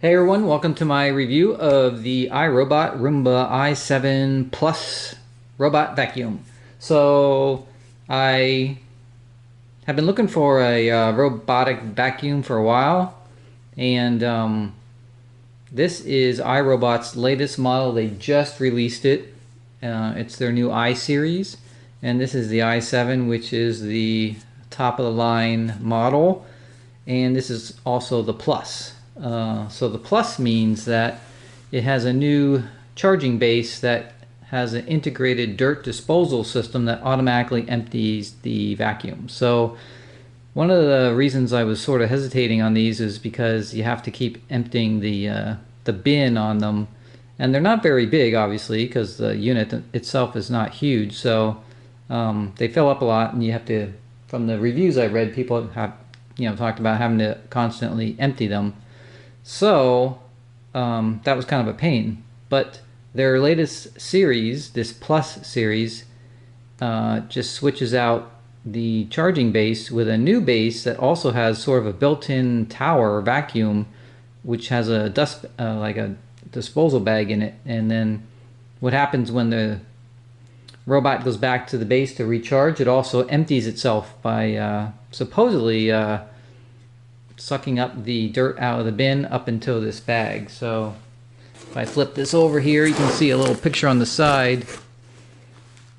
Hey everyone, welcome to my review of the iRobot Roomba i7 Plus robot vacuum. So I have been looking for a robotic vacuum for a while, and this is iRobot's latest model. They just released it. It's their new i series, and this is the i7, which is the top of the line model, and this is also the Plus. So the Plus means that it has a new charging base that has an integrated dirt disposal system that automatically empties the vacuum. So one of the reasons I was sort of hesitating on these is because you have to keep emptying the bin on them, and they're not very big, obviously, because the unit itself is not huge. So they fill up a lot, and you have to. From the reviews I read, people have talked about having to constantly empty them. So that was kind of a pain. But their latest series, this Plus series, just switches out the charging base with a new base that also has sort of a built-in tower vacuum, which has a dust like a disposal bag in it. And then what happens when the robot goes back to the base to recharge, it also empties itself by supposedly sucking up the dirt out of the bin up into this bag. So if I flip this over here, you can see a little picture on the side.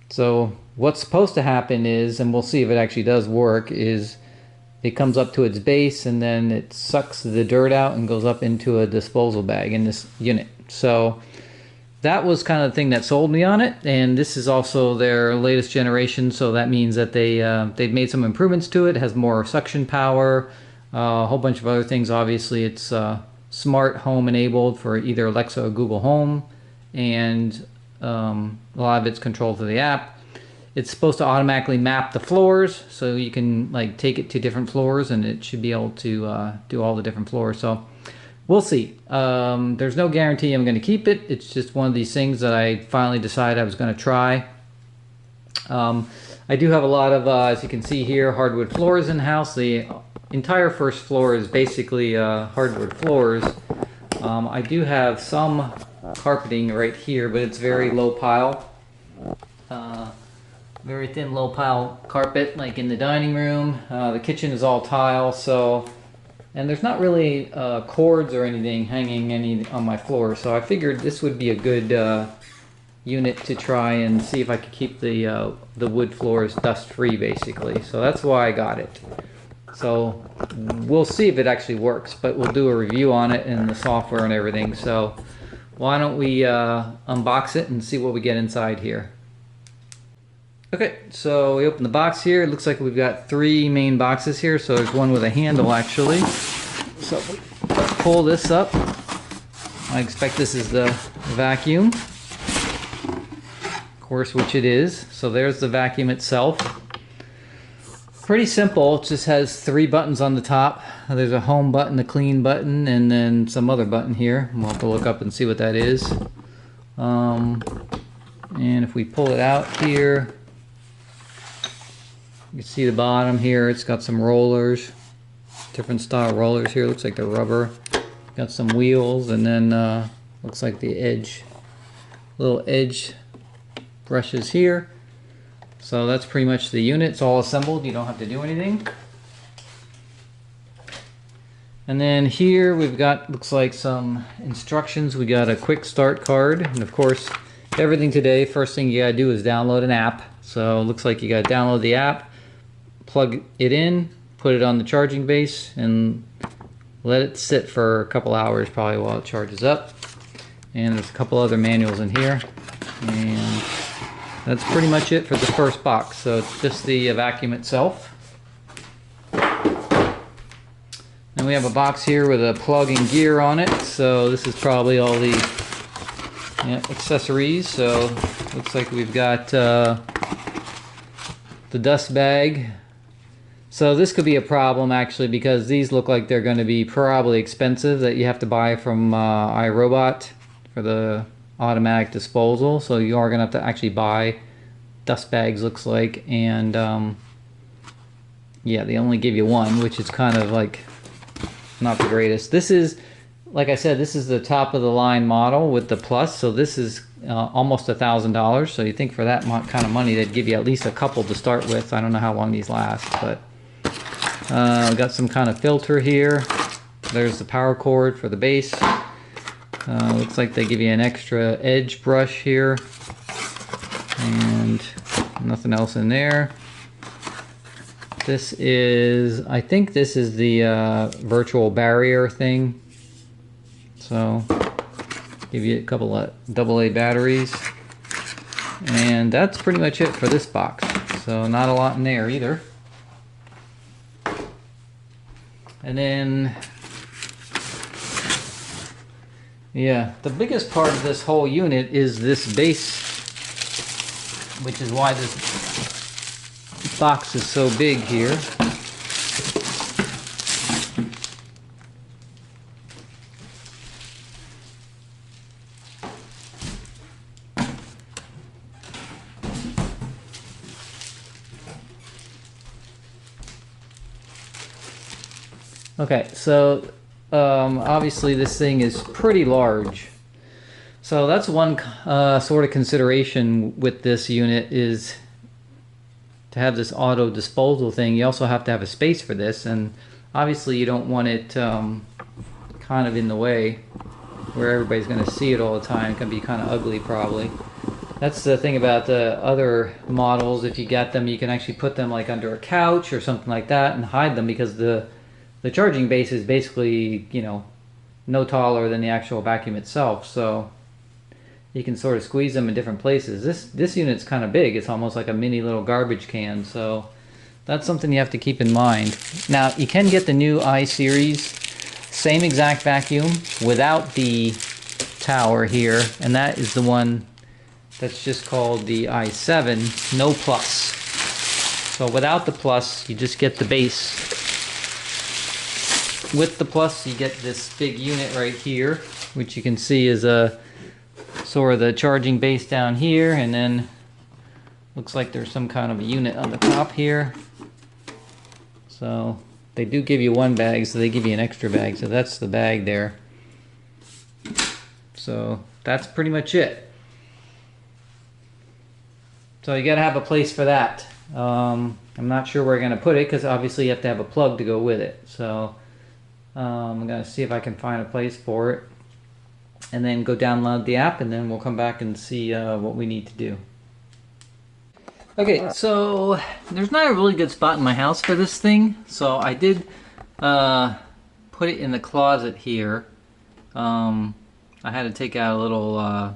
So what's supposed to happen is, and we'll see if it actually does work, is it comes up to its base and then it sucks the dirt out and goes up into a disposal bag in this unit. So that was kind of the thing that sold me on it, and this is also their latest generation, so that means that they've made some improvements to it. It has more suction power, a whole bunch of other things. Obviously, it's smart home enabled for either Alexa or Google Home, and a lot of it's controlled through the app. It's supposed to automatically map the floors, so you can like take it to different floors, and it should be able to do all the different floors. So we'll see. There's no guarantee I'm going to keep it. It's just one of these things that I finally decided I was going to try. I do have a lot of, as you can see here, hardwood floors in the house. The entire first floor is basically hardwood floors. I do have some carpeting right here, but it's very low pile. Very thin low pile carpet, like in the dining room. The kitchen is all tile, so, and there's not really cords or anything hanging on my floor, so I figured this would be a good unit to try and see if I could keep the wood floors dust free, basically. So that's why I got it. So we'll see if it actually works, but we'll do a review on it and the software and everything. So why don't we unbox it and see what we get inside here. Okay, so we open the box here. It looks like we've got three main boxes here. So there's one with a handle, actually. So if we pull this up, I expect this is the vacuum. Of course, which it is. So there's the vacuum itself. Pretty simple. It just has three buttons on the top. There's a home button, a clean button, and then some other button here. We'll have to look up and see what that is. And if we pull it out here, you can see the bottom here. It's got some rollers, different style rollers here. Looks like they're rubber. Got some wheels, and then looks like the edge, little edge brushes here. So that's pretty much the unit. It's all assembled. You don't have to do anything. And then here we've got, looks like some instructions. We got a quick start card, and of course everything today, first thing you gotta do is download an app. So it looks like you gotta download the app, plug it in, put it on the charging base, and let it sit for a couple hours probably while it charges up. And there's a couple other manuals in here, and that's pretty much it for the first box. So it's just the vacuum itself. And we have a box here with a plug and gear on it. So this is probably all the accessories. So looks like we've got the dust bag. So this could be a problem actually, because these look like they're going to be probably expensive, that you have to buy from iRobot for the automatic disposal. So you are going to have to actually buy dust bags, looks like. And yeah, they only give you one, which is kind of like not the greatest. This is like I said, this is the top of the line model with the plus, so this is almost $1,000. So you think for that kind of money they'd give you at least a couple to start with. I don't know how long these last, but we got some kind of filter here. There's the power cord for the base. Looks like they give you an extra edge brush here, and nothing else in there. This is, I think this is the virtual barrier thing. So give you a couple of AA batteries, and that's pretty much it for this box. So not a lot in there either. And then, yeah, the biggest part of this whole unit is this base, which is why this box is so big here. Okay, so obviously this thing is pretty large. So that's one sort of consideration with this unit, is to have this auto disposal thing. You also have to have a space for this, and obviously you don't want it kind of in the way where everybody's going to see it all the time. It can be kind of ugly probably. That's the thing about the other models. If you get them, you can actually put them like under a couch or something like that and hide them, because the charging base is basically, you know, no taller than the actual vacuum itself, so you can sort of squeeze them in different places. This unit's kind of big. It's almost like a mini little garbage can, so that's something you have to keep in mind. Now, you can get the new i-Series, same exact vacuum without the tower here, and that is the one that's just called the i7, no plus. So without the plus, you just get the base. With the plus, you get this big unit right here, which you can see is a sort of the charging base down here, and then looks like there's some kind of a unit on the top here. So they do give you one bag, so they give you an extra bag, so that's the bag there. So that's pretty much it. So you gotta have a place for that. I'm not sure where I'm gonna put it, because obviously you have to have a plug to go with it. So I'm going to see if I can find a place for it, and then go download the app, and then we'll come back and see what we need to do. Okay, so there's not a really good spot in my house for this thing, so I did put it in the closet here. I had to take out a little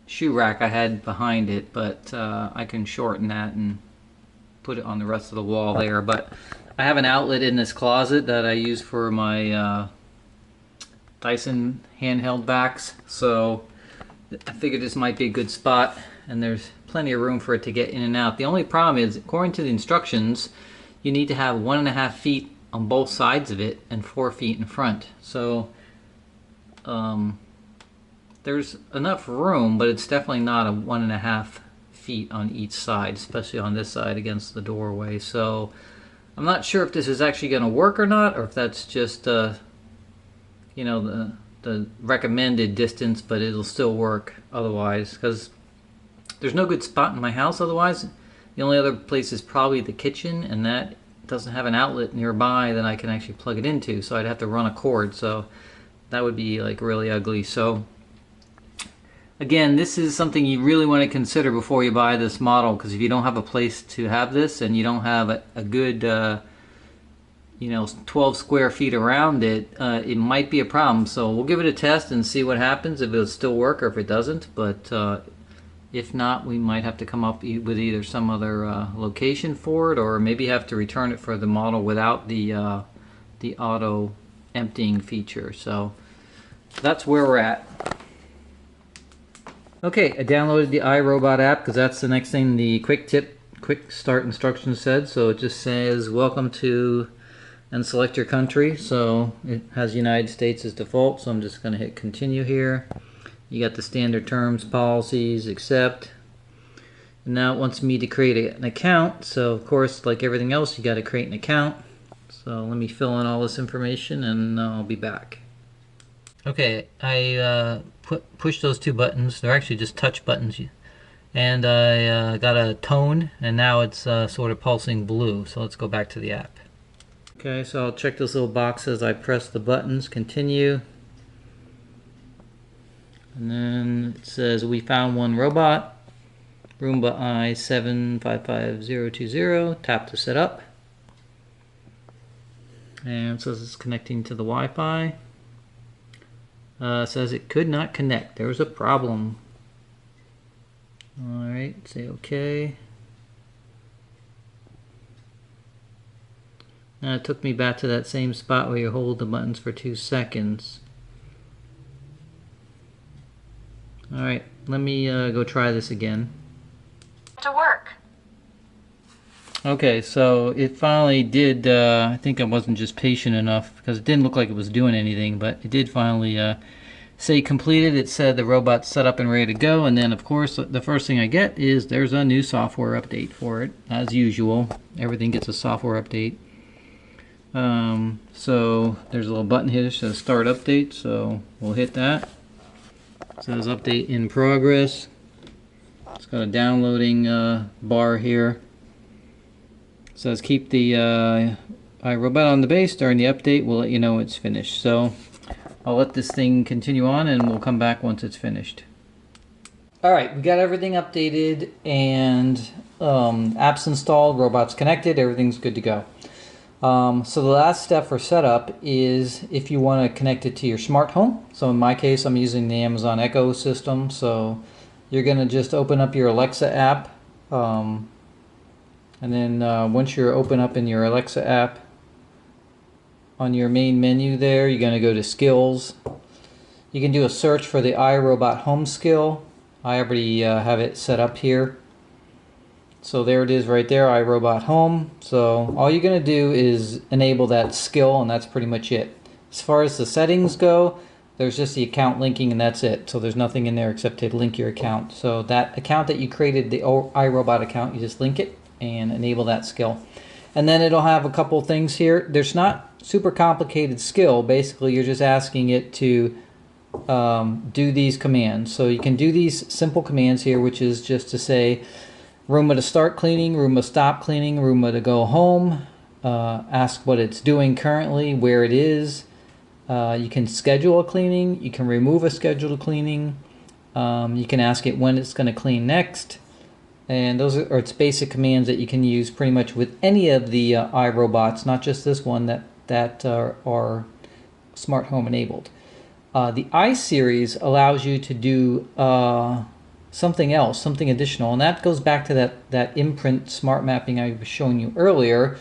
shoe rack I had behind it, but I can shorten that and put it on the rest of the wall there. But I have an outlet in this closet that I use for my Dyson handheld vacs, so I figured this might be a good spot, and there's plenty of room for it to get in and out. The only problem is, according to the instructions, you need to have 1.5 feet on both sides of it and 4 feet in front. So there's enough room, but it's definitely not a 1.5 feet on each side, especially on this side against the doorway. So I'm not sure if this is actually going to work or not, or if that's just you know, the recommended distance, but it'll still work otherwise, because there's no good spot in my house otherwise. The only other place is probably the kitchen, and that doesn't have an outlet nearby that I can actually plug it into, so I'd have to run a cord, so that would be like really ugly. So again, this is something you really want to consider before you buy this model, because if you don't have a place to have this, and you don't have a good you know, 12 square feet around it, it might be a problem. So we'll give it a test and see what happens, if it'll still work or if it doesn't. But if not, we might have to come up with either some other location for it, or maybe have to return it for the model without the auto emptying feature. So that's where we're at. Okay, I downloaded the iRobot app, because that's the next thing the quick start instructions said. So it just says welcome to, and select your country. So it has United States as default, so I'm just going to hit continue here. You got the standard terms, policies, accept. And now it wants me to create an account, so of course, like everything else, you got to create an account. So let me fill in all this information, and I'll be back. Okay, I pushed those two buttons. They're actually just touch buttons. And I got a tone, and now it's sort of pulsing blue. So let's go back to the app. Okay, so I'll check this little box as I press the buttons, continue. And then it says we found one robot, Roomba i7555020. Tap to set up. And it says it's connecting to the Wi-Fi. It says it could not connect. There was a problem. Alright, say OK. Now it took me back to that same spot where you hold the buttons for 2 seconds. Alright, let me go try this again. To work. Okay, so it finally did, I think I wasn't just patient enough because it didn't look like it was doing anything, but it did finally say completed. It said the robot's set up and ready to go, and then of course the first thing I get is there's a new software update for it. As usual, everything gets a software update. So there's a little button here that says start update, so we'll hit that. It says update in progress. It's got a downloading bar here. It says keep the iRobot on the base. During the update, we'll let you know it's finished. So I'll let this thing continue on and we'll come back once it's finished. Alright, we got everything updated and apps installed, robots connected, everything's good to go. So the last step for setup is if you want to connect it to your smart home. So in my case, I'm using the Amazon Echo system. So you're going to just open up your Alexa app. And then once you're open up in your Alexa app, on your main menu there, you're going to go to Skills. You can do a search for the iRobot Home skill. I already have it set up here. So there it is right there, iRobot Home. So all you're going to do is enable that skill, and that's pretty much it. As far as the settings go, there's just the account linking, and that's it. So there's nothing in there except to link your account. So that account that you created, the iRobot account, you just link it and enable that skill. And then it'll have a couple things here. There's not super complicated skill. Basically, you're just asking it to do these commands. So you can do these simple commands here, which is just to say, Roomba to start cleaning, Roomba stop cleaning, Roomba to go home, ask what it's doing currently, where it is. You can schedule a cleaning, you can remove a scheduled cleaning, you can ask it when it's going to clean next. And those are its basic commands that you can use pretty much with any of the iRobots, not just this one that are smart home enabled. The i-Series allows you to do something else, something additional, and that goes back to that imprint smart mapping I was showing you earlier,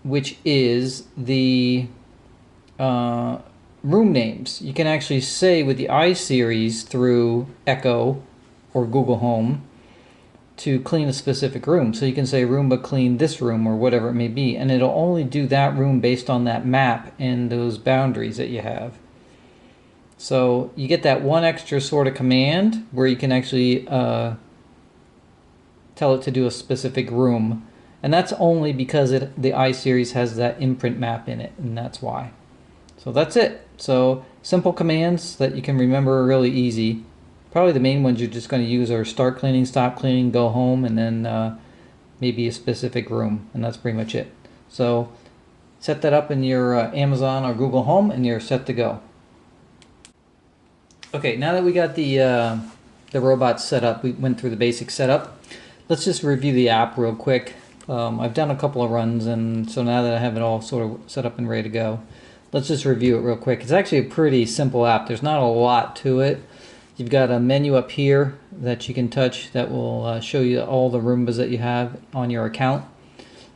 which is the room names. You can actually say with the i-Series through Echo or Google Home to clean a specific room. So you can say Roomba clean this room or whatever it may be, and it'll only do that room based on that map and those boundaries that you have. So you get that one extra sort of command where you can actually tell it to do a specific room, and that's only because the i-Series has that imprint map in it, and that's why. So that's it. So simple commands that you can remember really easy. Probably the main ones you're just going to use are start cleaning, stop cleaning, go home, and then maybe a specific room, and that's pretty much it. So set that up in your Amazon or Google Home, and you're set to go. Okay, now that we got the robot set up, we went through the basic setup. Let's just review the app real quick. I've done a couple of runs, and so now that I have it all sort of set up and ready to go, let's just review it real quick. It's actually a pretty simple app. There's not a lot to it. You've got a menu up here that you can touch that will show you all the Roombas that you have on your account.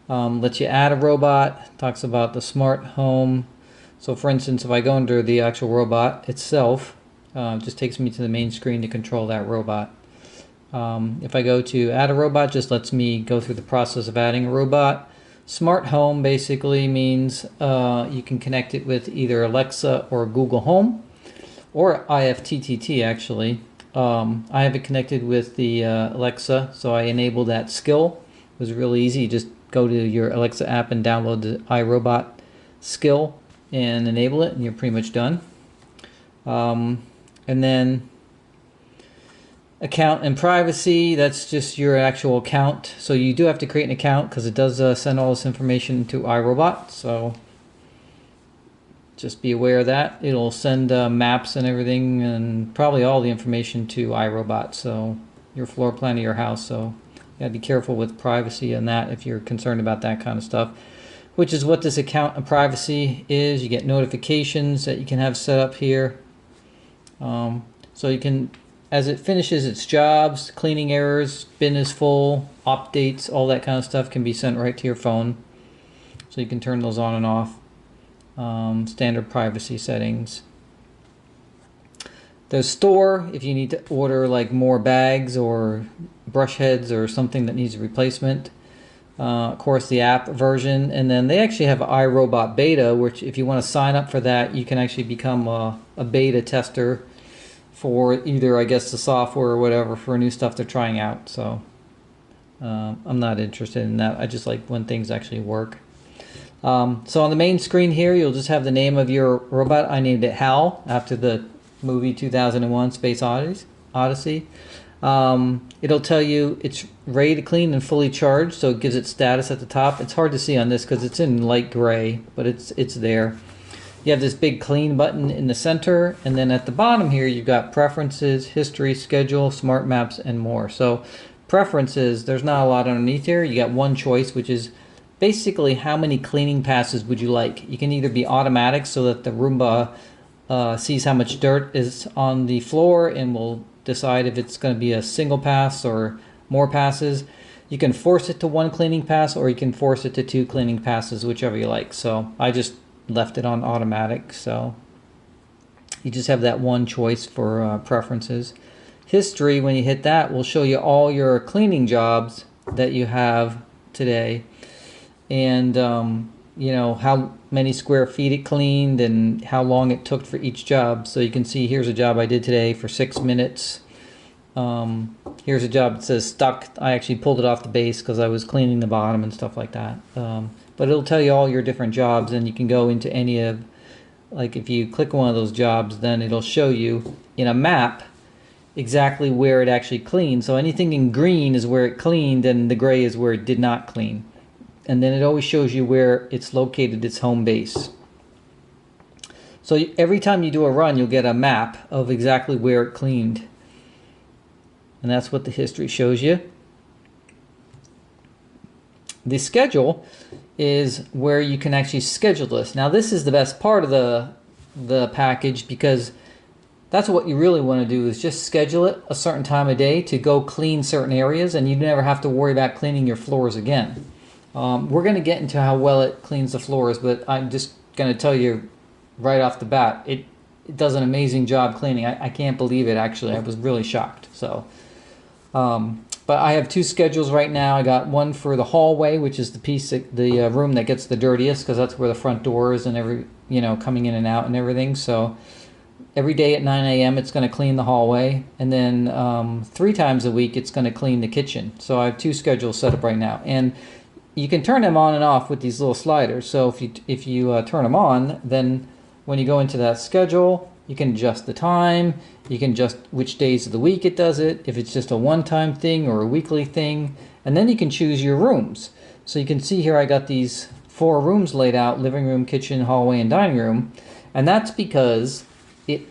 Lets you add a robot, talks about the smart home. So for instance, if I go under the actual robot itself, it just takes me to the main screen to control that robot. If I go to add a robot, just lets me go through the process of adding a robot. Smart home basically means you can connect it with either Alexa or Google Home, or IFTTT actually. I have it connected with the Alexa, so I enable that skill. It was really easy. You just go to your Alexa app and download the iRobot skill and enable it, and you're pretty much done. And then account and privacy, that's just your actual account. So you do have to create an account because it does send all this information to iRobot. So just be aware of that. It'll send maps and everything and probably all the information to iRobot. So your floor plan of your house. So you gotta be careful with privacy and that if you're concerned about that kind of stuff, which is what this account and privacy is. You get notifications that you can have set up here. So you can, as it finishes its jobs, cleaning errors, bin is full, updates, all that kind of stuff can be sent right to your phone. So you can turn those on and off. Standard privacy settings. The store, if you need to order like more bags or brush heads or something that needs a replacement. Of course, the app version, and then they actually have iRobot beta, which if you want to sign up for that, you can actually become a beta tester for either, I guess, the software or whatever for new stuff they're trying out. So I'm not interested in that. I just like when things actually work. So on the main screen here, you'll just have the name of your robot. I named it Hal after the movie 2001 Space Odyssey. It'll tell you it's ready to clean and fully charged, so it gives it status at the top. It's hard to see on this because it's in light gray, but it's there. You have this big clean button in the center, and then at the bottom here you've got preferences, history, schedule, smart maps, and more. So preferences, there's not a lot underneath here. You got one choice, which is basically how many cleaning passes would you like. You can either be automatic so that the Roomba sees how much dirt is on the floor and will decide if it's going to be a single pass or more passes. You can force it to one cleaning pass, or you can force it to two cleaning passes, whichever you like. So I just left it on automatic, so you just have that one choice for preferences. History, when you hit that, will show you all your cleaning jobs that you have today, and you know how many square feet it cleaned and how long it took for each job. So you can see here's a job I did today for 6 minutes. Here's a job that says stuck. I actually pulled it off the base because I was cleaning the bottom and stuff like that. But it'll tell you all your different jobs, and you can go into any of, like if you click one of those jobs, then it'll show you in a map exactly where it actually cleaned. So anything in green is where it cleaned, and the gray is where it did not clean. And then it always shows you where it's located, its home base. So every time you do a run, you'll get a map of exactly where it cleaned. And that's what the history shows you. The schedule is where you can actually schedule this. Now this is the best part of the package, because that's what you really want to do, is just schedule it a certain time of day to go clean certain areas, and you never have to worry about cleaning your floors again. We're going to get into how well it cleans the floors, but I'm just going to tell you right off the bat, it does an amazing job cleaning. I can't believe it, actually. I was really shocked. So, but I have two schedules right now. I got one for the hallway, which is the room that gets the dirtiest, because that's where the front door is and coming in and out and everything. So every day at 9 a.m. it's going to clean the hallway, and then 3 times a week it's going to clean the kitchen. So I have 2 schedules set up right now, and you can turn them on and off with these little sliders. So if you turn them on, then when you go into that schedule, you can adjust the time, you can adjust which days of the week it does it, if it's just a one-time thing or a weekly thing, and then you can choose your rooms. So you can see here I got these 4 rooms laid out: living room, kitchen, hallway, and dining room. And that's because it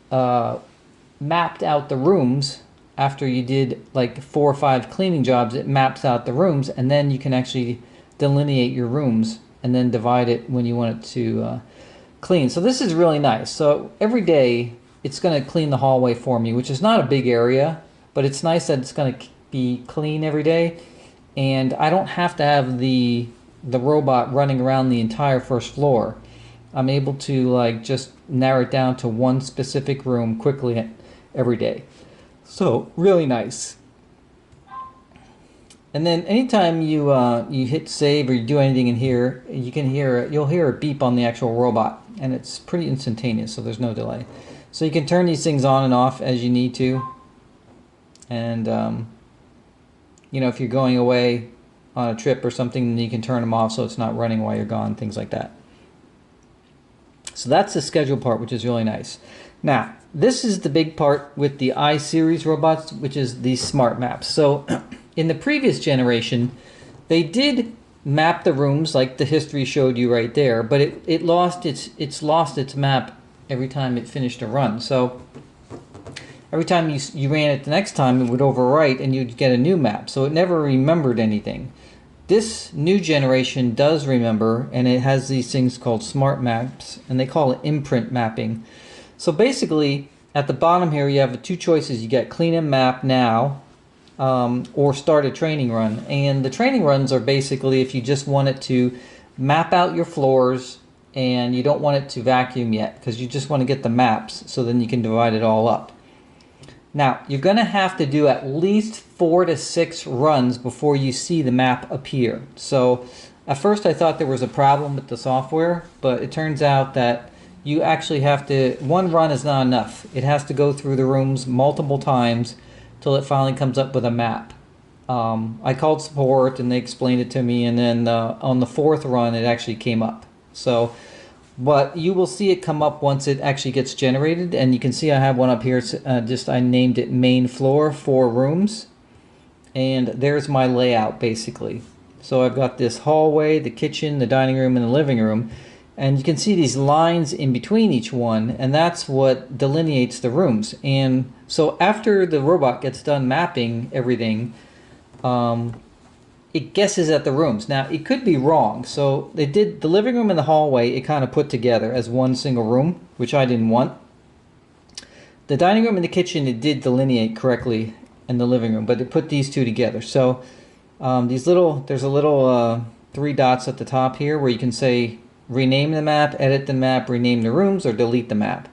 mapped out the rooms. After you did like 4 or 5 cleaning jobs, it maps out the rooms, and then you can actually delineate your rooms and then divide it when you want it to clean. So this is really nice. So every day it's going to clean the hallway for me, which is not a big area, but it's nice that it's going to be clean every day, and I don't have to have the robot running around the entire first floor. I'm able to like just narrow it down to one specific room quickly every day. So really nice. And then anytime you hit save or you do anything in here, you'll hear a beep on the actual robot, and it's pretty instantaneous, so there's no delay. So you can turn these things on and off as you need to, and if you're going away on a trip or something, then you can turn them off so it's not running while you're gone, things like that. So that's the schedule part, which is really nice. Now, this is the big part with the I-series robots, which is these smart maps. So in the previous generation, they did map the rooms like the history showed you right there, but it lost its map every time it finished a run. So every time you ran it the next time, it would overwrite and you'd get a new map. So it never remembered anything. This new generation does remember, and it has these things called smart maps, and they call it imprint mapping. So basically, at the bottom here, you have two choices. You get clean and map now, or start a training run. And the training runs are basically if you just want it to map out your floors and you don't want it to vacuum yet because you just want to get the maps so then you can divide it all up. Now, you're going to have to do at least 4 to 6 runs before you see the map appear. So at first I thought there was a problem with the software, but it turns out that you actually have to, one run is not enough. It has to go through the rooms multiple times till it finally comes up with a map. I called support and they explained it to me, and then on the 4th run it actually came up. So, but you will see it come up once it actually gets generated, and you can see I have one up here. I named it main floor 4 rooms, and there's my layout basically. So I've got this hallway, the kitchen, the dining room, and the living room. And you can see these lines in between each one, and that's what delineates the rooms. And so after the robot gets done mapping everything, it guesses at the rooms. Now, it could be wrong. So they did the living room and the hallway, it kind of put together as one single room, which I didn't want. The dining room and the kitchen, it did delineate correctly in the living room, but it put these two together. So there's a little 3 dots at the top here where you can say, rename the map, edit the map, rename the rooms, or delete the map.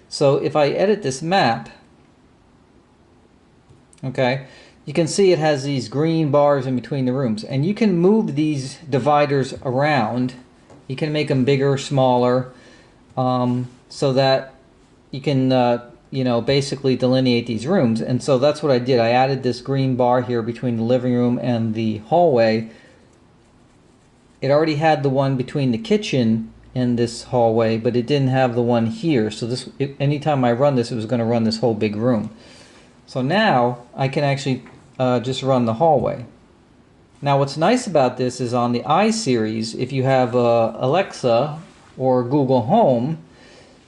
So if I edit this map, okay, you can see it has these green bars in between the rooms, and you can move these dividers around. You can make them bigger, smaller, so that you can basically delineate these rooms. And so that's what I did. I added this green bar here between the living room and the hallway. It already had the one between the kitchen and this hallway, but it didn't have the one here. So anytime I run this, it was going to run this whole big room. So now I can actually just run the hallway. Now what's nice about this is on the iSeries, if you have Alexa or Google Home,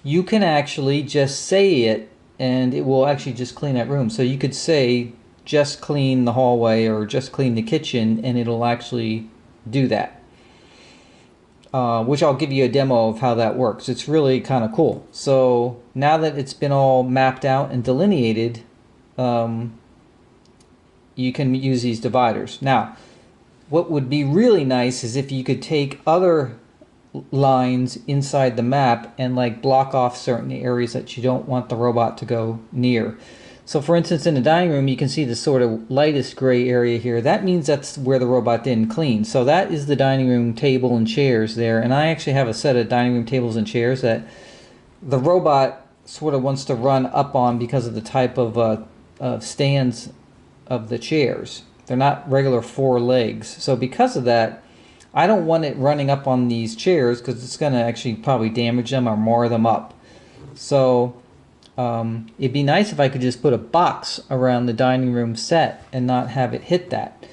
you can actually just say it and it will actually just clean that room. So you could say just clean the hallway or just clean the kitchen, and it'll actually do that. Which I'll give you a demo of how that works. It's really kind of cool. So now that it's been all mapped out and delineated, you can use these dividers. Now, what would be really nice is if you could take other lines inside the map and like block off certain areas that you don't want the robot to go near. So for instance, in the dining room, you can see the sort of lightest gray area here. That means that's where the robot didn't clean. So that is the dining room table and chairs there. And I actually have a set of dining room tables and chairs that the robot sort of wants to run up on because of the type of stands of the chairs. They're not regular 4 legs. So because of that, I don't want it running up on these chairs because it's going to actually probably damage them or mar them up. So it'd be nice if I could just put a box around the dining room set and not have it hit that.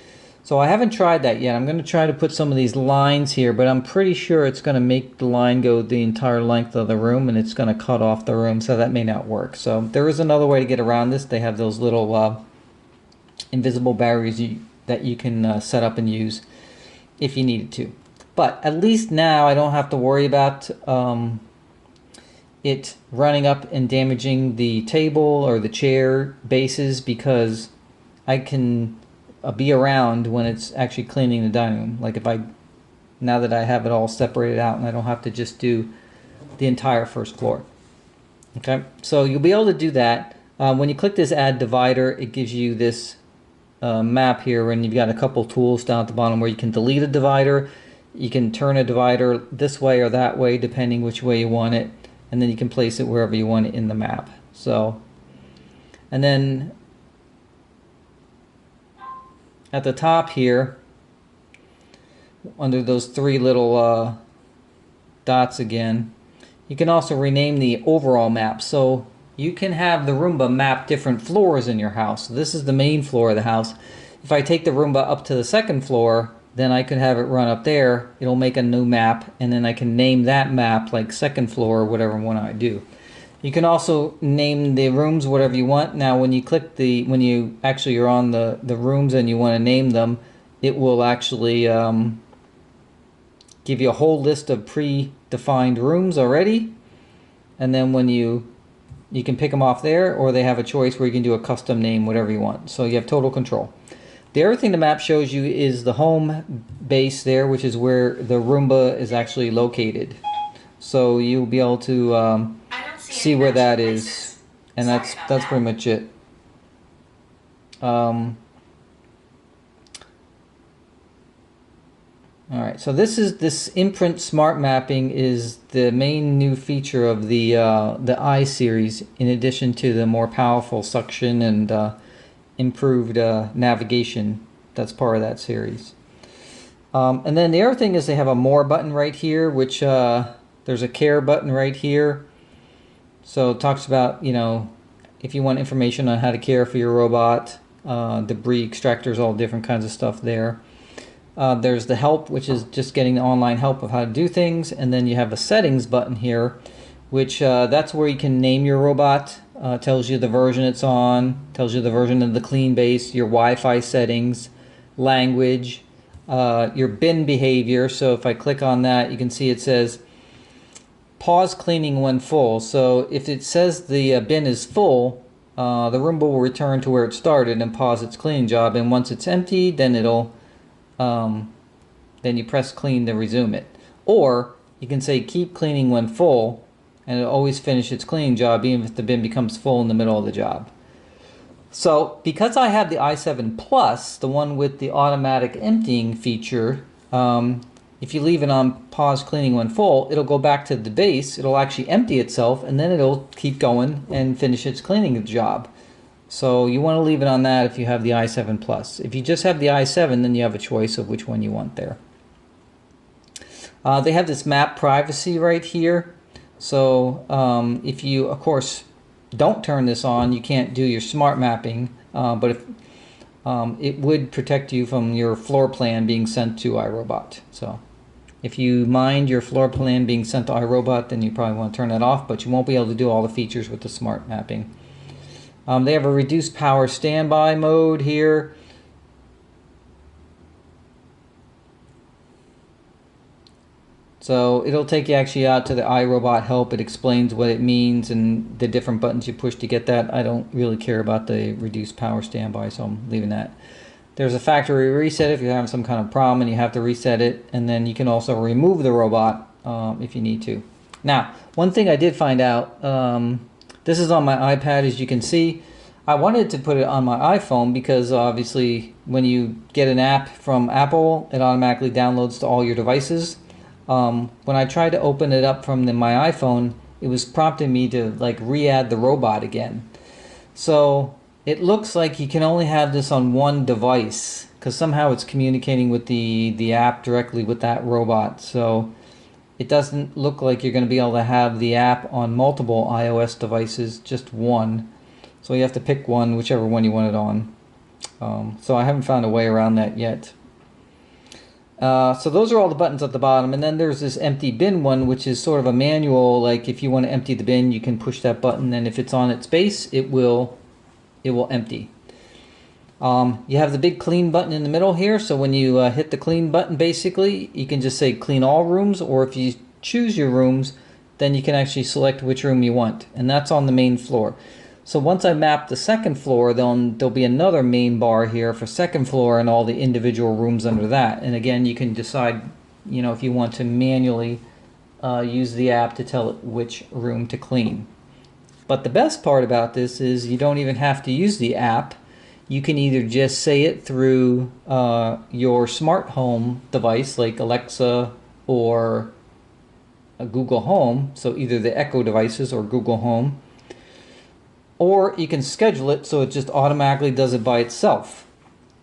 So I haven't tried that yet. I'm going to try to put some of these lines here, but I'm pretty sure it's going to make the line go the entire length of the room, and it's going to cut off the room, so that may not work. So there is another way to get around this. They have those little invisible barriers that you can set up and use if you needed to. But at least now I don't have to worry about it running up and damaging the table or the chair bases, because I can be around when it's actually cleaning the dining room. Like now that I have it all separated out and I don't have to just do the entire first floor. Okay, so you'll be able to do that. When you click this add divider, it gives you this map here, and you've got a couple tools down at the bottom where you can delete a divider. You can turn a divider this way or that way depending which way you want it, and then you can place it wherever you want it in the map. So, and then at the top here, under those 3 little dots again, you can also rename the overall map. So you can have the Roomba map different floors in your house. So this is the main floor of the house. If I take the Roomba up to the second floor, then I could have it run up there. It'll make a new map, and then I can name that map like second floor or whatever one I do. You can also name the rooms whatever you want. Now when you click when you actually are on the rooms and you want to name them, it will actually give you a whole list of predefined rooms already. And then when you can pick them off there, or they have a choice where you can do a custom name, whatever you want. So you have total control. The other thing the map shows you is the home base there, which is where the Roomba is actually located. So you'll be able to see where that is, and that's pretty much it. Alright, so this imprint smart mapping is the main new feature of the I series, in addition to the more powerful suction and improved navigation that's part of that series. And then the other thing is they have a more button right here, which there's a care button right here. So it talks about, you know, if you want information on how to care for your robot, debris extractors, all different kinds of stuff there. There's the help, which is just getting the online help of how to do things. And then you have a settings button here, which that's where you can name your robot. Tells you the version it's on, tells you the version of the clean base, your Wi-Fi settings, language, your bin behavior. So if I click on that, you can see it says pause cleaning when full. So if it says the bin is full, the Roomba will return to where it started and pause its cleaning job. And once it's empty, then it'll then you press clean to resume it. Or you can say keep cleaning when full, and it'll always finish its cleaning job even if the bin becomes full in the middle of the job. So because I have the i7 Plus, the one with the automatic emptying feature, if you leave it on pause cleaning when full, it'll go back to the base, it'll actually empty itself, and then it'll keep going and finish its cleaning job. So you want to leave it on that if you have the i7 Plus. If you just have the i7, then you have a choice of which one you want there. They have this map privacy right here. So if you, of course, don't turn this on, you can't do your smart mapping. But if it would protect you from your floor plan being sent to iRobot. So if you mind your floor plan being sent to iRobot, then you probably want to turn that off, but you won't be able to do all the features with the smart mapping. They have a reduced power standby mode here. So it'll take you actually out to the iRobot help. It explains what it means and the different buttons you push to get that. I don't really care about the reduced power standby, so I'm leaving that. There's a factory reset if you're having some kind of problem and you have to reset it. And then you can also remove the robot if you need to. Now, one thing I did find out, this is on my iPad, as you can see. I wanted to put it on my iPhone because obviously when you get an app from Apple, it automatically downloads to all your devices. When I tried to open it up from my iPhone, it was prompting me to like re-add the robot again. So it looks like you can only have this on one device because somehow it's communicating with the app directly with that robot. So it doesn't look like you're going to be able to have the app on multiple iOS devices, just one. So you have to pick one, whichever one you want it on. So I haven't found a way around that yet. So those are all the buttons at the bottom, and then there's this empty bin one, which is sort of a manual. Like if you want to empty the bin, you can push that button, and if it's on its base, it will empty. You have the big clean button in the middle here, so when you hit the clean button, basically you can just say clean all rooms, or if you choose your rooms, then you can actually select which room you want, and that's on the main floor. So once I map the second floor, then there'll be another main bar here for second floor and all the individual rooms under that. And again, you can decide, you know, if you want to manually use the app to tell it which room to clean. But the best part about this is you don't even have to use the app. You can either just say it through your smart home device like Alexa or a Google Home, so either the Echo devices or Google Home. Or you can schedule it so it just automatically does it by itself.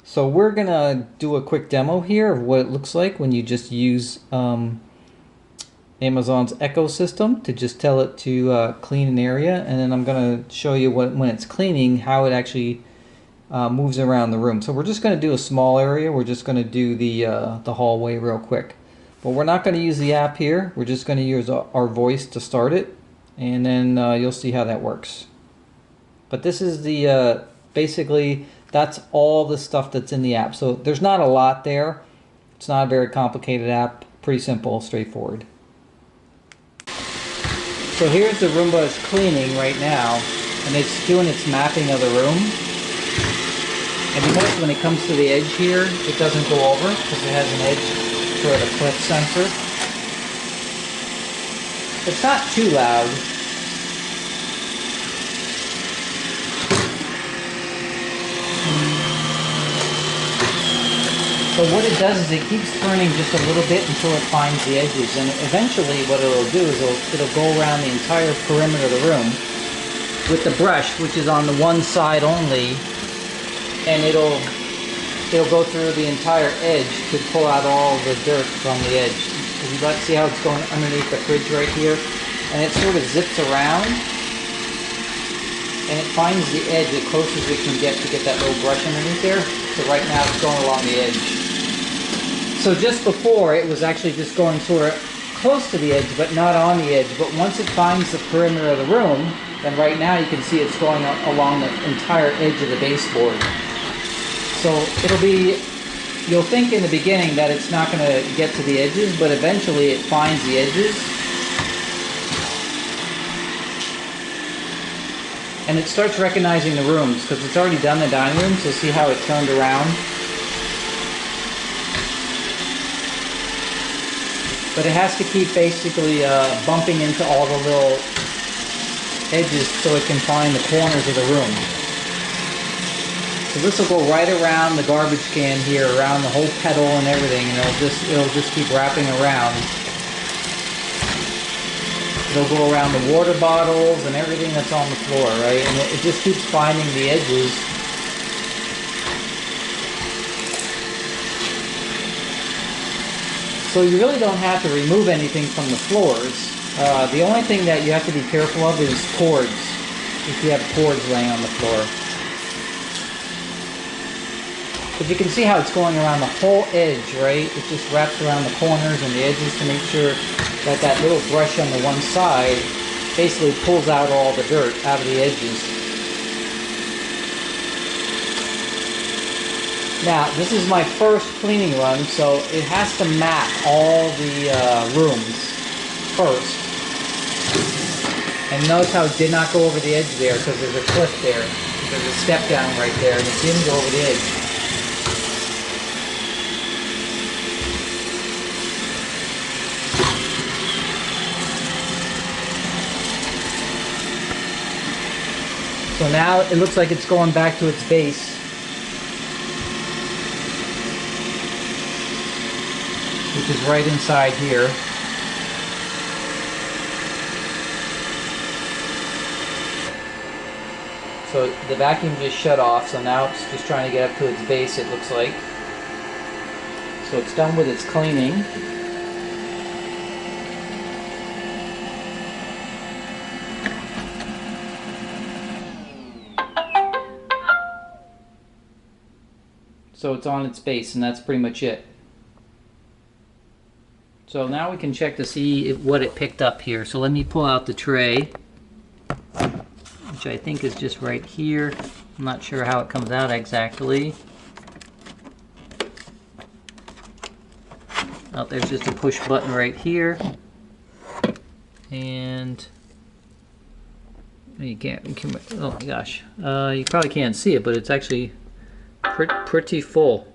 So we're going to do a quick demo here of what it looks like when you just use Amazon's Echo system to just tell it to clean an area, and then I'm going to show you when it's cleaning how it actually moves around the room. So we're just going to do a small area. We're just going to do the hallway real quick. But we're not going to use the app here. We're just going to use our voice to start it, and then you'll see how that works. But this is the basically that's all the stuff that's in the app. So there's not a lot there. It's not a very complicated app. Pretty simple, straightforward. So here's the Roomba is cleaning right now, and it's doing its mapping of the room. And you notice when it comes to the edge here, it doesn't go over because it has an edge for the clip sensor. It's not too loud. So what it does is it keeps turning just a little bit until it finds the edges, and eventually what it'll do is it'll go around the entire perimeter of the room with the brush, which is on the one side only, and it'll go through the entire edge to pull out all the dirt from the edge. If you see how it's going underneath the fridge right here, and it sort of zips around, and it finds the edge as close as it can get to get that little brush underneath there. So right now it's going along the edge. So just before, it was actually just going sort of close to the edge, but not on the edge. But once it finds the perimeter of the room, then right now you can see it's going along the entire edge of the baseboard. So you'll think in the beginning that it's not going to get to the edges, but eventually it finds the edges. And it starts recognizing the rooms, because it's already done the dining room, so see how it turned around? But it has to keep basically bumping into all the little edges so it can find the corners of the room. So this will go right around the garbage can here, around the whole pedal and everything, and it'll just keep wrapping around. It'll go around the water bottles and everything that's on the floor, right? And it just keeps finding the edges. So you really don't have to remove anything from the floors. The only thing that you have to be careful of is cords, if you have cords laying on the floor. But you can see how it's going around the whole edge, right? It just wraps around the corners and the edges to make sure that that little brush on the one side basically pulls out all the dirt out of the edges. Now, this is my first cleaning run, so it has to map all the rooms first. And notice how it did not go over the edge there, because there's a cliff there. There's a step down right there, and it didn't go over the edge. So now it looks like it's going back to its base. Which is right inside here. So the vacuum just shut off, so now it's just trying to get up to its base, it looks like. So it's done with its cleaning. So it's on its base, and that's pretty much it. So now we can check to see what it picked up here. So let me pull out the tray, which I think is just right here. I'm not sure how it comes out exactly. Oh, there's just a push button right here. And you can't, oh my gosh. You probably can't see it, but it's actually pretty full.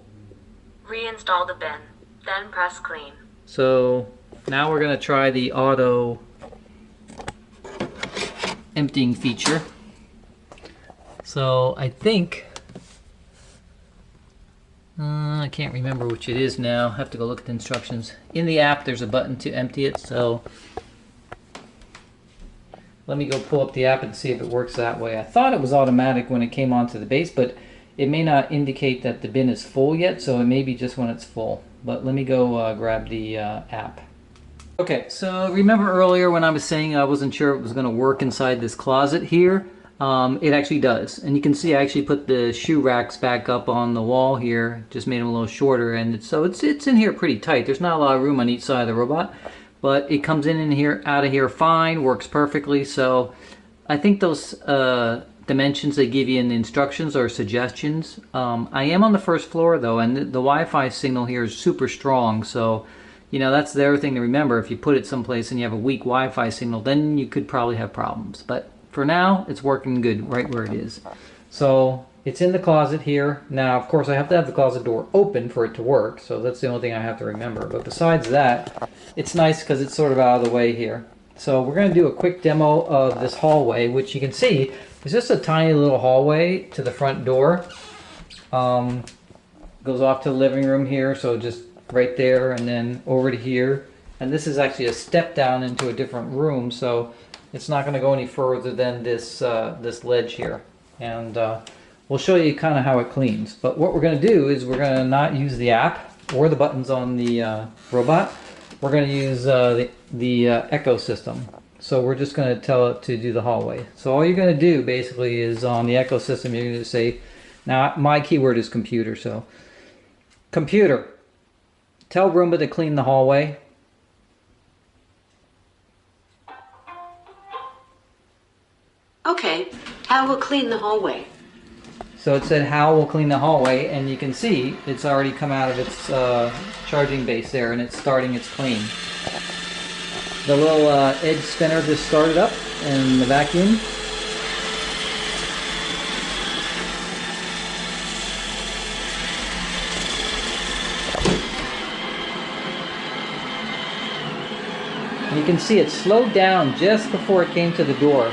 Reinstall the bin, then press clean. So now we're going to try the auto emptying feature. So I think, I can't remember which it is now. I have to go look at the instructions. In the app there's a button to empty it, so let me go pull up the app and see if it works that way. I thought it was automatic when it came onto the base, but it may not indicate that the bin is full yet, so it may be just when it's full. But let me go grab the app. Okay, so remember earlier when I was saying I wasn't sure it was going to work inside this closet here? It actually does. And you can see I actually put the shoe racks back up on the wall here, just made them a little shorter, and it's in here pretty tight. There's not a lot of room on each side of the robot, but it comes in here, out of here fine, works perfectly. So I think those dimensions they give you in the instructions are suggestions. I am on the first floor though, and the Wi-Fi signal here is super strong, so you know, that's the other thing to remember. If you put it someplace and you have a weak Wi-Fi signal, then you could probably have problems. But for now, it's working good right where it is. So it's in the closet here. Now, of course, I have to have the closet door open for it to work. So that's the only thing I have to remember. But besides that, it's nice because it's sort of out of the way here. So we're going to do a quick demo of this hallway, which you can see is just a tiny little hallway to the front door. Goes off to the living room here, so just right there and then over to here. And this is actually a step down into a different room, so it's not going to go any further than this this ledge here. And we'll show you kind of how it cleans. But what we're going to do is we're going to not use the app or the buttons on the robot. We're going to use the Echo system. So we're just going to tell it to do the hallway. So all you're going to do basically is on the Echo system, you're going to say, now my keyword is computer, so computer, tell Roomba to clean the hallway. Okay, Hal will clean the hallway. So it said Hal will clean the hallway, and you can see it's already come out of its charging base there, and it's starting its clean. The little edge spinner just started up, and the vacuum. And you can see it slowed down just before it came to the door.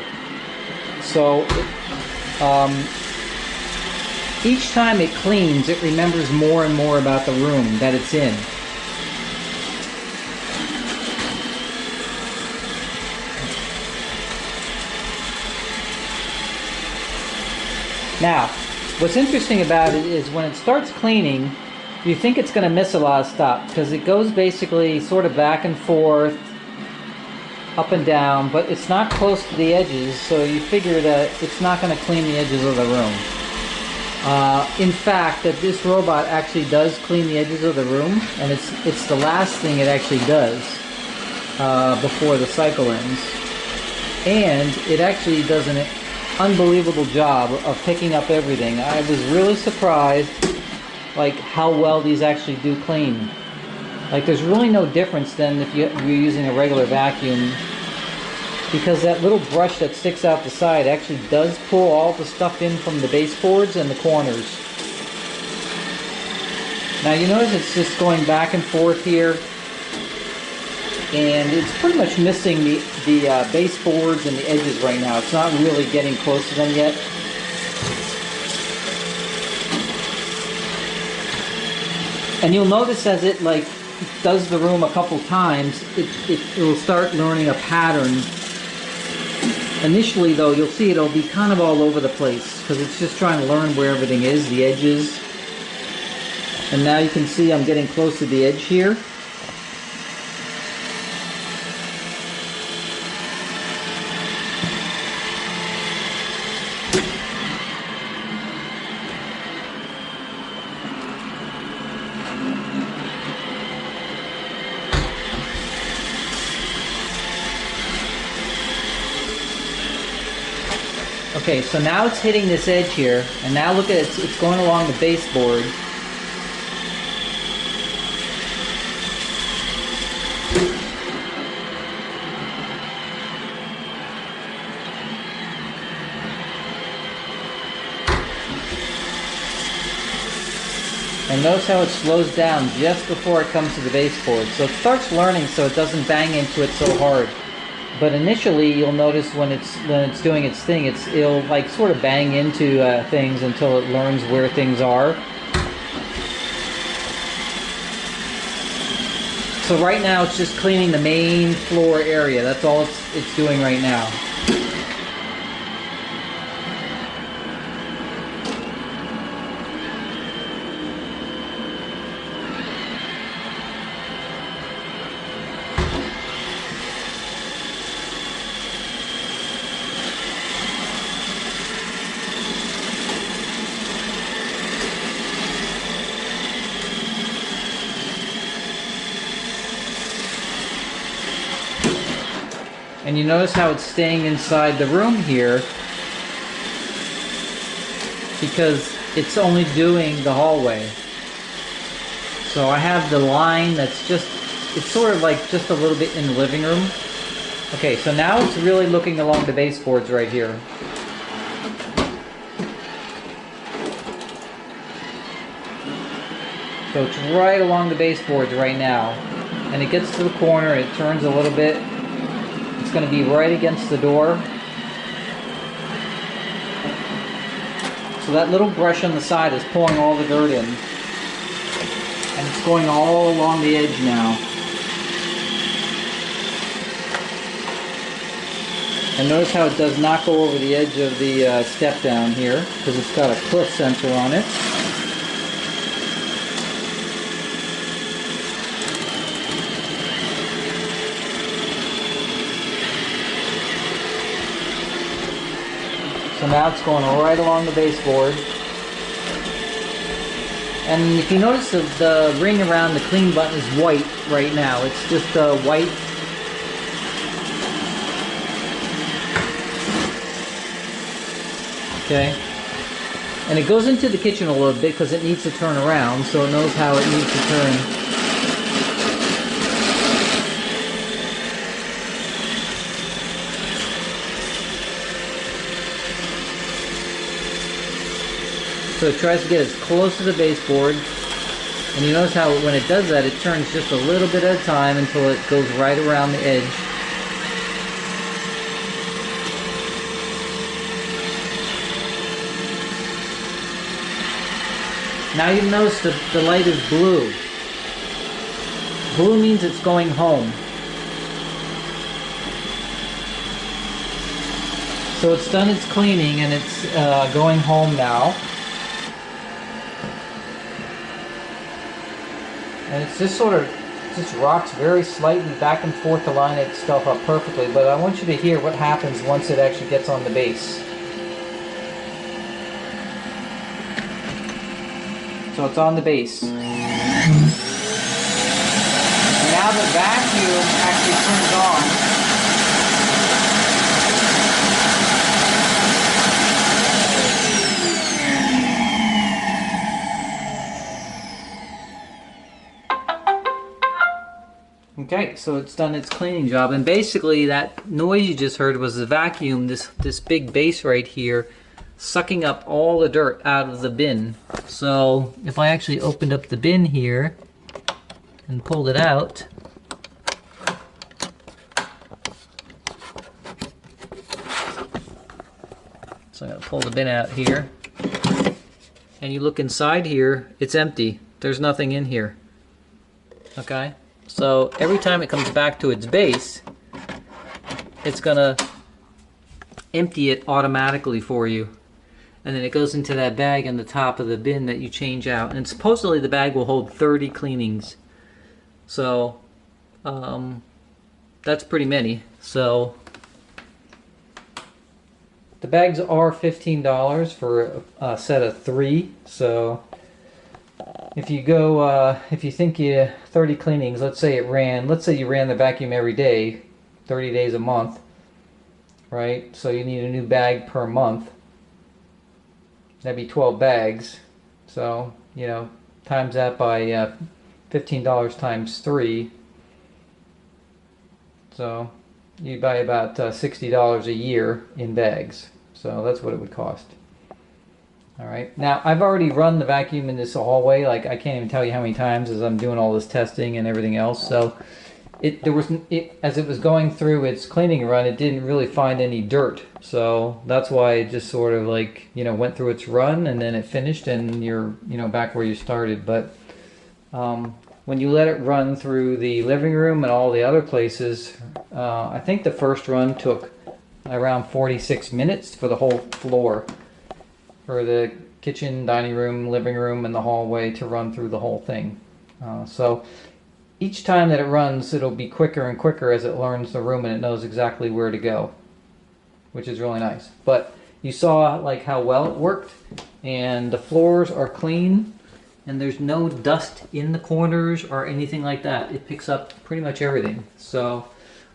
So each time it cleans, it remembers more and more about the room that it's in. Now, what's interesting about it is when it starts cleaning, you think it's going to miss a lot of stuff because it goes basically sort of back and forth, up and down, but it's not close to the edges, so you figure that it's not going to clean the edges of the room. In fact, that this robot actually does clean the edges of the room, and it's the last thing it actually does before the cycle ends. And it actually does an unbelievable job of picking up everything. I was really surprised like how well these actually do clean. Like there's really no difference than if you're using a regular vacuum, because that little brush that sticks out the side actually does pull all the stuff in from the baseboards and the corners. Now you notice it's just going back and forth here, and it's pretty much missing the baseboards and the edges right now. It's not really getting close to them yet. And you'll notice as it like does the room a couple times, it will start learning a pattern. Initially though, you'll see it'll be kind of all over the place because it's just trying to learn where everything is, the edges. And now you can see I'm getting close to the edge here. Okay, so now it's hitting this edge here, and now look at it, it's going along the baseboard. And notice how it slows down just before it comes to the baseboard. So it starts learning so it doesn't bang into it so hard. But initially, you'll notice when it's doing its thing, it'll like sort of bang into things until it learns where things are. So right now, it's just cleaning the main floor area. That's all it's doing right now. And you notice how it's staying inside the room here because it's only doing the hallway. So I have the line that's just, it's sort of like just a little bit in the living room. Okay, so now it's really looking along the baseboards right here. So it's right along the baseboards right now. And it gets to the corner, it turns a little bit. It's going to be right against the door. So that little brush on the side is pulling all the dirt in. And it's going all along the edge now. And notice how it does not go over the edge of the step down here, because it's got a cliff sensor on it. So now it's going right along the baseboard. And if you notice, the ring around the clean button is white right now. It's just white. Okay. And it goes into the kitchen a little bit because it needs to turn around, so it knows how it needs to turn. So it tries to get as close to the baseboard, and you notice how when it does that, it turns just a little bit at a time until it goes right around the edge. Now you notice the light is blue. Blue means it's going home. So it's done its cleaning and it's going home now. And it's just sort of, just rocks very slightly back and forth to line itself up perfectly. But I want you to hear what happens once it actually gets on the base. So it's on the base. Now the vacuum actually turns on. Okay, so it's done its cleaning job, and basically that noise you just heard was the vacuum, this big base right here, sucking up all the dirt out of the bin. So if I actually opened up the bin here and pulled it out, so I'm going to pull the bin out here, and you look inside here, it's empty. There's nothing in here. Okay? So every time it comes back to its base, it's gonna empty it automatically for you. And then it goes into that bag on the top of the bin that you change out. And supposedly the bag will hold 30 cleanings. So that's pretty many. So the bags are $15 for a set of 3. So if you go, if you think 30 cleanings, let's say you ran the vacuum every day, 30 days a month, right? So you need a new bag per month. That'd be 12 bags. So, you know, times that by $15 times 3. So you buy about $60 a year in bags. So that's what it would cost. Alright, now I've already run the vacuum in this hallway, like I can't even tell you how many times as I'm doing all this testing and everything else. So as it was going through its cleaning run, it didn't really find any dirt. So that's why it just sort of like, you know, went through its run and then it finished and you're, you know, back where you started. But when you let it run through the living room and all the other places, I think the first run took around 46 minutes for the whole floor. For the kitchen, dining room, living room, and the hallway to run through the whole thing. So each time that it runs, it'll be quicker and quicker as it learns the room and it knows exactly where to go, which is really nice. But you saw like how well it worked, and the floors are clean, and there's no dust in the corners or anything like that. It picks up pretty much everything. So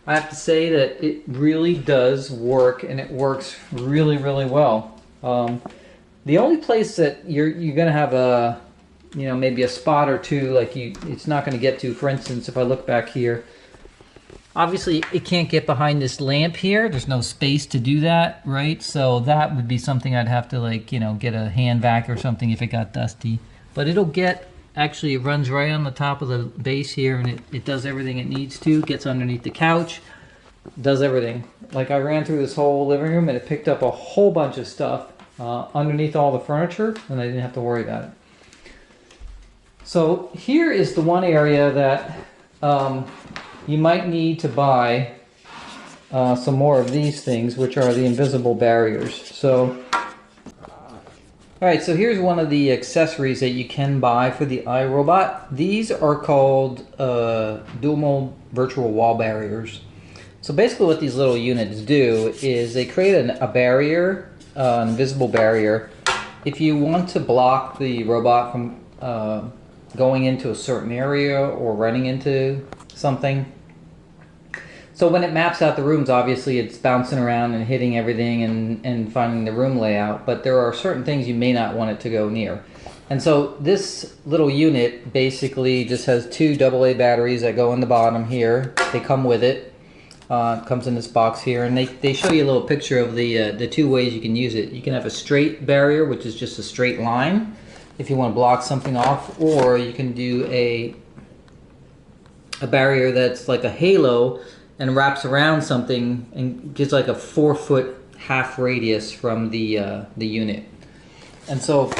I have to say that it really does work, and it works really, really well. The only place that you're gonna have a, maybe a spot or two like it's not gonna get to. For instance, if I look back here, obviously it can't get behind this lamp here. There's no space to do that, right? So that would be something I'd have to get a hand vac or something if it got dusty. But it'll get, actually it runs right on the top of the base here, and it does everything it needs to. Gets underneath the couch, does everything. Like I ran through this whole living room and it picked up a whole bunch of stuff underneath all the furniture, and I didn't have to worry about it. So here is the one area that you might need to buy some more of these things, which are the invisible barriers. So, alright, so here's one of the accessories that you can buy for the iRobot. These are called dual mode virtual wall barriers. So basically what these little units do is they create a barrier, an invisible barrier. If you want to block the robot from going into a certain area or running into something. So when it maps out the rooms, obviously it's bouncing around and hitting everything and finding the room layout, but there are certain things you may not want it to go near. And so this little unit basically just has two AA batteries that go in the bottom here. They come with it. It comes in this box here, and they show you a little picture of the two ways you can use it. You can have a straight barrier, which is just a straight line if you want to block something off, or you can do a barrier that's like a halo and wraps around something and gives like a 4-foot half radius from the unit. And so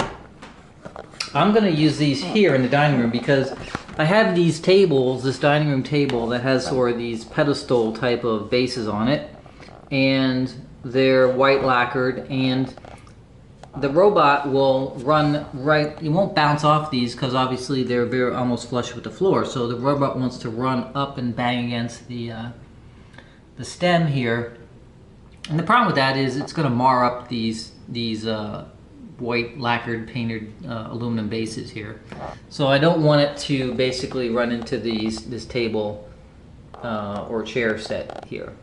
I'm going to use these here in the dining room because I have these tables, this dining room table that has sort of these pedestal type of bases on it, and they're white lacquered, and the robot will run right, it won't bounce off these because obviously they're very almost flush with the floor, so the robot wants to run up and bang against the stem here. And the problem with that is it's going to mar up these white lacquered painted aluminum bases here. So I don't want it to basically run into this table or chair set here.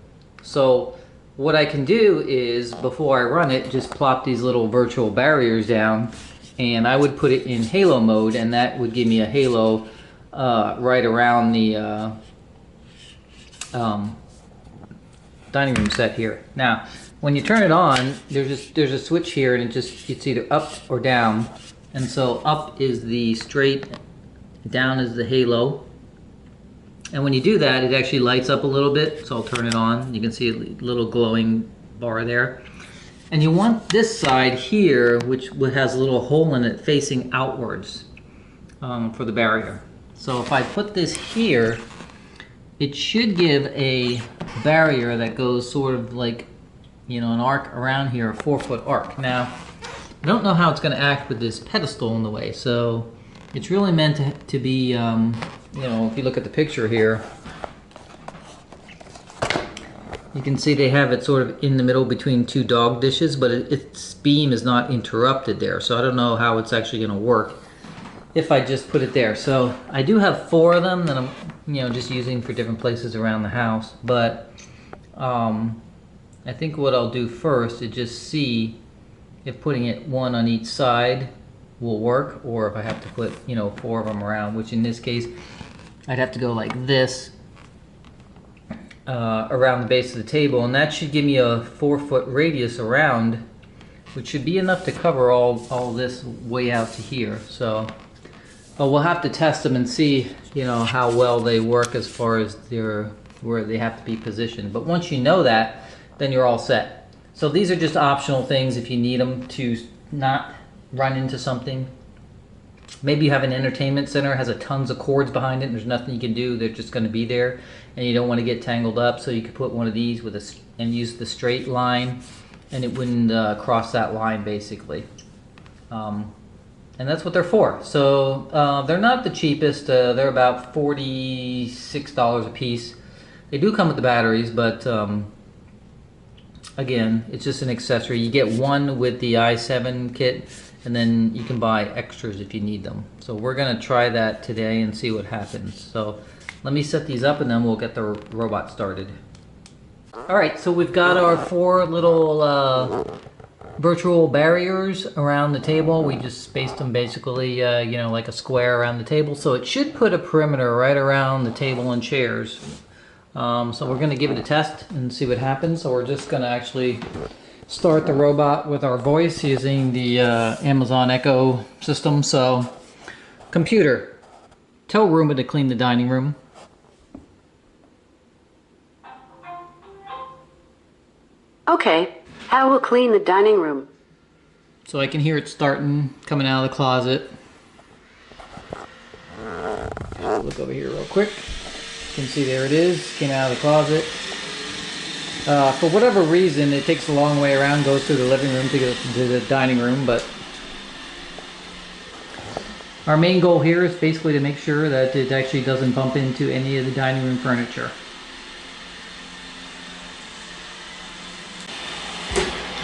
So what I can do is, before I run it, just plop these little virtual barriers down, and I would put it in halo mode, and that would give me a halo right around the dining room set here. Now when you turn it on, there's a switch here, and it's either up or down. And so up is the straight, down is the halo. And when you do that, it actually lights up a little bit. So I'll turn it on. You can see a little glowing bar there. And you want this side here, which has a little hole in it, facing outwards for the barrier. So if I put this here, it should give a barrier that goes sort of like, an arc around here, a 4-foot arc. Now, I don't know how it's going to act with this pedestal in the way, so it's really meant to be, if you look at the picture here, you can see they have it sort of in the middle between two dog dishes, but its beam is not interrupted there, so I don't know how it's actually going to work if I just put it there. So I do have 4 of them that I'm, just using for different places around the house, but I think what I'll do first is just see if putting it one on each side will work, or if I have to put 4 of them around, which in this case I'd have to go like this around the base of the table, and that should give me a 4-foot radius around, which should be enough to cover all this way out to here. So we'll have to test them and see how well they work as far as where they have to be positioned. But once you know that, then you're all set. So these are just optional things if you need them to not run into something. Maybe you have an entertainment center, has a tons of cords behind it, and there's nothing you can do. They're just going to be there, and you don't want to get tangled up. So you could put one of these and use the straight line, and it wouldn't cross that line basically. And that's what they're for. So they're not the cheapest. They're about $46 a piece. They do come with the batteries, but again, it's just an accessory. You get one with the i7 kit, and then you can buy extras if you need them. So we're gonna try that today and see what happens. So let me set these up, and then we'll get the robot started. Alright, so we've got our 4 little virtual barriers around the table. We just spaced them basically, you know, like a square around the table. So it should put a perimeter right around the table and chairs. So we're going to give it a test and see what happens. So we're just going to actually start the robot with our voice using the Amazon Echo system. So, computer, tell Roomba to clean the dining room. Okay, I will clean the dining room. So I can hear it starting, coming out of the closet. Just look over here real quick. You can see there it is, came out of the closet. For whatever reason, it takes a long way around, goes through the living room to go to the dining room, but our main goal here is basically to make sure that it actually doesn't bump into any of the dining room furniture.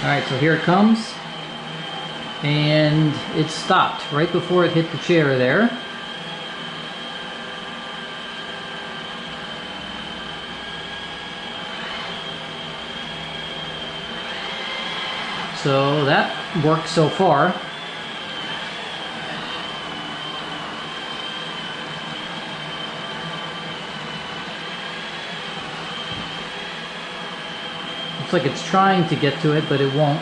Alright, so here it comes. And it stopped right before it hit the chair there. So that works so far. Looks like it's trying to get to it, but it won't.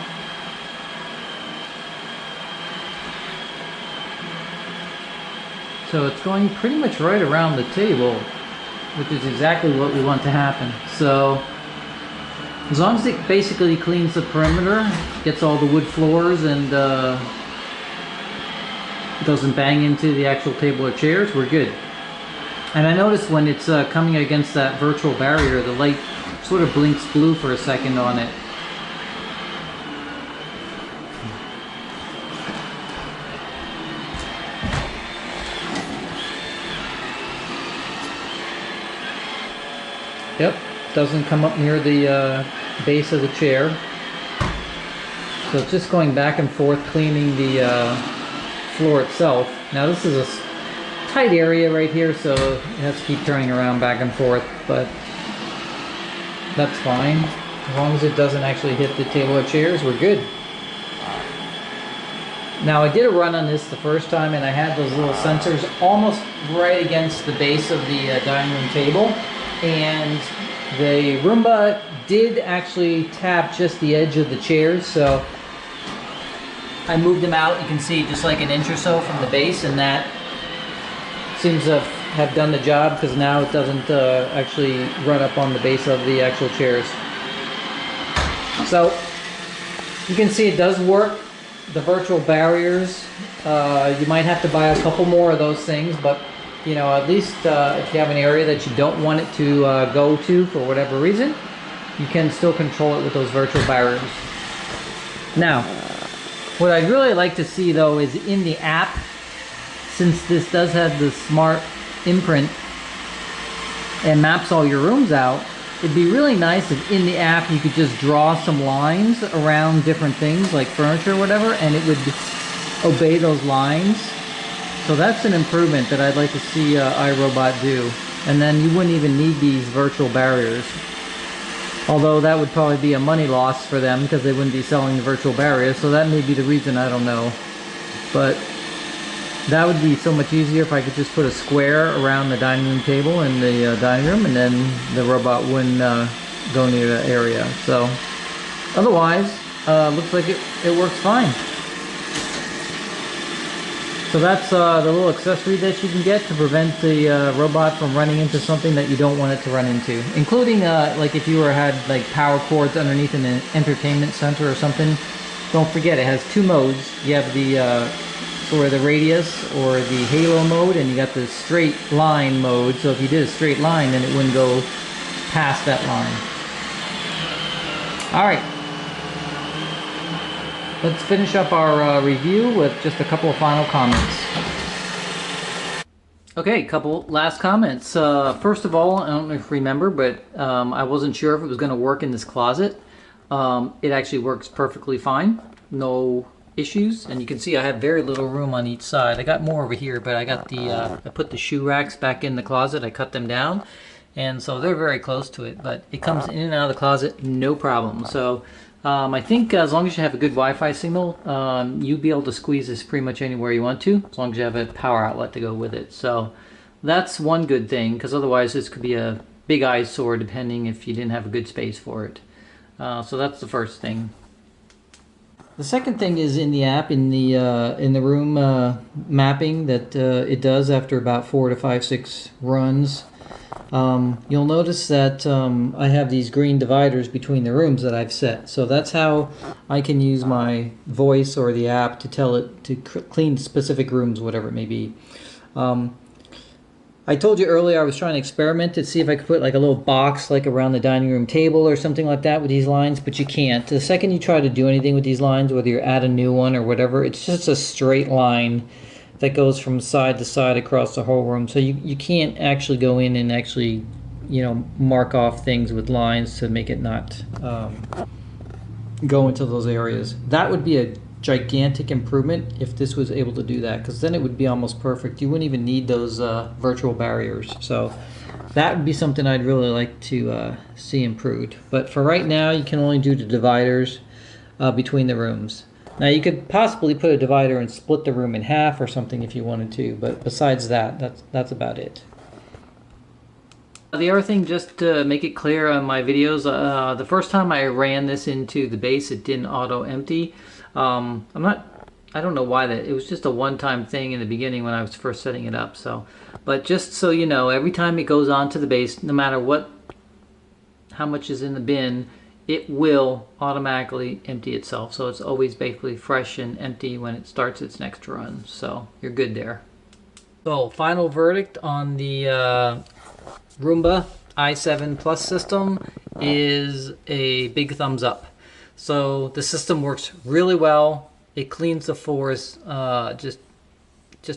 So it's going pretty much right around the table, which is exactly what we want to happen. So as long as it basically cleans the perimeter, gets all the wood floors, and doesn't bang into the actual table or chairs, we're good. And I noticed when it's coming against that virtual barrier, the light sort of blinks blue for a second on it. Yep, doesn't come up near the base of the chair. So it's just going back and forth cleaning the floor itself. Now this is a tight area right here, so it has to keep turning around back and forth, but that's fine. As long as it doesn't actually hit the table or chairs, we're good. Now I did a run on this the first time, and I had those little sensors almost right against the base of the dining room table, and the Roomba did actually tap just the edge of the chairs, so I moved them out. You can see just like an inch or so from the base, and that seems to have done the job, because now it doesn't actually run up on the base of the actual chairs. So you can see it does work. The virtual barriers, you might have to buy a couple more of those things, but you know, at least if you have an area that you don't want it to go to for whatever reason, you can still control it with those virtual barriers. Now, what I'd really like to see though is in the app, since this does have the smart imprint and maps all your rooms out, it'd be really nice if in the app you could just draw some lines around different things like furniture or whatever, and it would obey those lines. So that's an improvement that I'd like to see iRobot do. And then you wouldn't even need these virtual barriers. Although that would probably be a money loss for them, because they wouldn't be selling the virtual barriers, so that may be the reason, I don't know. But that would be so much easier if I could just put a square around the dining room table in the dining room, and then the robot wouldn't go near that area. So otherwise, looks like it works fine. So that's the little accessory that you can get to prevent the robot from running into something that you don't want it to run into. Including like if you had like power cords underneath an entertainment center or something, don't forget it has 2 modes. You have the sort of the radius or the halo mode, and you got the straight line mode. So if you did a straight line, then it wouldn't go past that line. Alright. Let's finish up our review with just a couple of final comments. Okay, couple last comments. First of all, I don't know if you remember, but I wasn't sure if it was going to work in this closet. It actually works perfectly fine. No issues, and you can see I have very little room on each side. I got more over here, but I got the I put the shoe racks back in the closet. I cut them down, and so they're very close to it, but it comes in and out of the closet no problem. So I think as long as you have a good Wi-Fi signal, you'll be able to squeeze this pretty much anywhere you want to, as long as you have a power outlet to go with it. So that's one good thing, because otherwise this could be a big eyesore depending if you didn't have a good space for it. So that's the first thing. The second thing is in the app, in the room mapping that it does after about 4 to 5, 6 runs. You'll notice that I have these green dividers between the rooms that I've set. So that's how I can use my voice or the app to tell it to clean specific rooms, whatever it may be. I told you earlier I was trying to experiment to see if I could put like a little box like around the dining room table or something like that with these lines, but you can't. The second you try to do anything with these lines, whether you add a new one or whatever, it's just a straight line that goes from side to side across the whole room. So you can't actually go in and actually, you know, mark off things with lines to make it not go into those areas. That would be a gigantic improvement if this was able to do that, because then it would be almost perfect. You wouldn't even need those virtual barriers. So that would be something I'd really like to see improved. But for right now, you can only do the dividers between the rooms. Now you could possibly put a divider and split the room in half or something if you wanted to, but besides that, that's about it. The other thing, just to make it clear on my videos, the first time I ran this into the base, it didn't auto empty. I don't know why that, it was just a one-time thing in the beginning when I was first setting it up. So, but just so you know, every time it goes onto the base, no matter how much is in the bin, it will automatically empty itself. So it's always basically fresh and empty when it starts its next run. So you're good there. So final verdict on the Roomba i7 Plus system is a big thumbs up. So the system works really well. It cleans the floors, just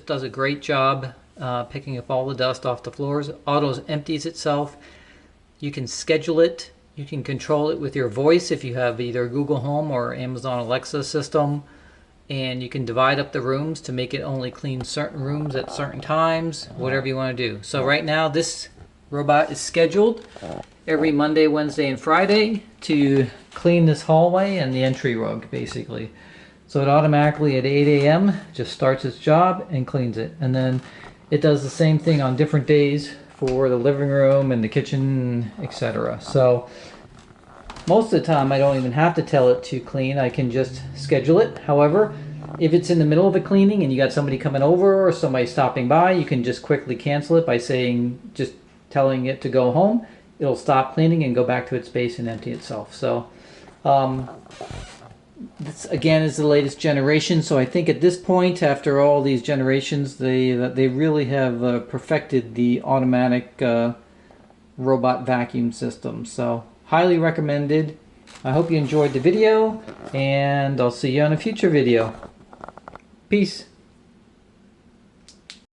does a great job picking up all the dust off the floors. Autos empties itself. You can schedule it. You can control it with your voice if you have either Google Home or Amazon Alexa system. And you can divide up the rooms to make it only clean certain rooms at certain times, whatever you want to do. So right now this robot is scheduled every Monday, Wednesday, and Friday to clean this hallway and the entry rug, basically. So it automatically at 8 a.m. just starts its job and cleans it. And then it does the same thing on different days for the living room and the kitchen, etc. So most of the time I don't even have to tell it to clean. I can just schedule it. However, if it's in the middle of a cleaning and you got somebody coming over or somebody stopping by, you can just quickly cancel it by telling it to go home. It'll stop cleaning and go back to its base and empty itself. So this again is the latest generation. So I think at this point, after all these generations, they really have perfected the automatic robot vacuum system. So highly recommended. I hope you enjoyed the video, and I'll see you on a future video. Peace.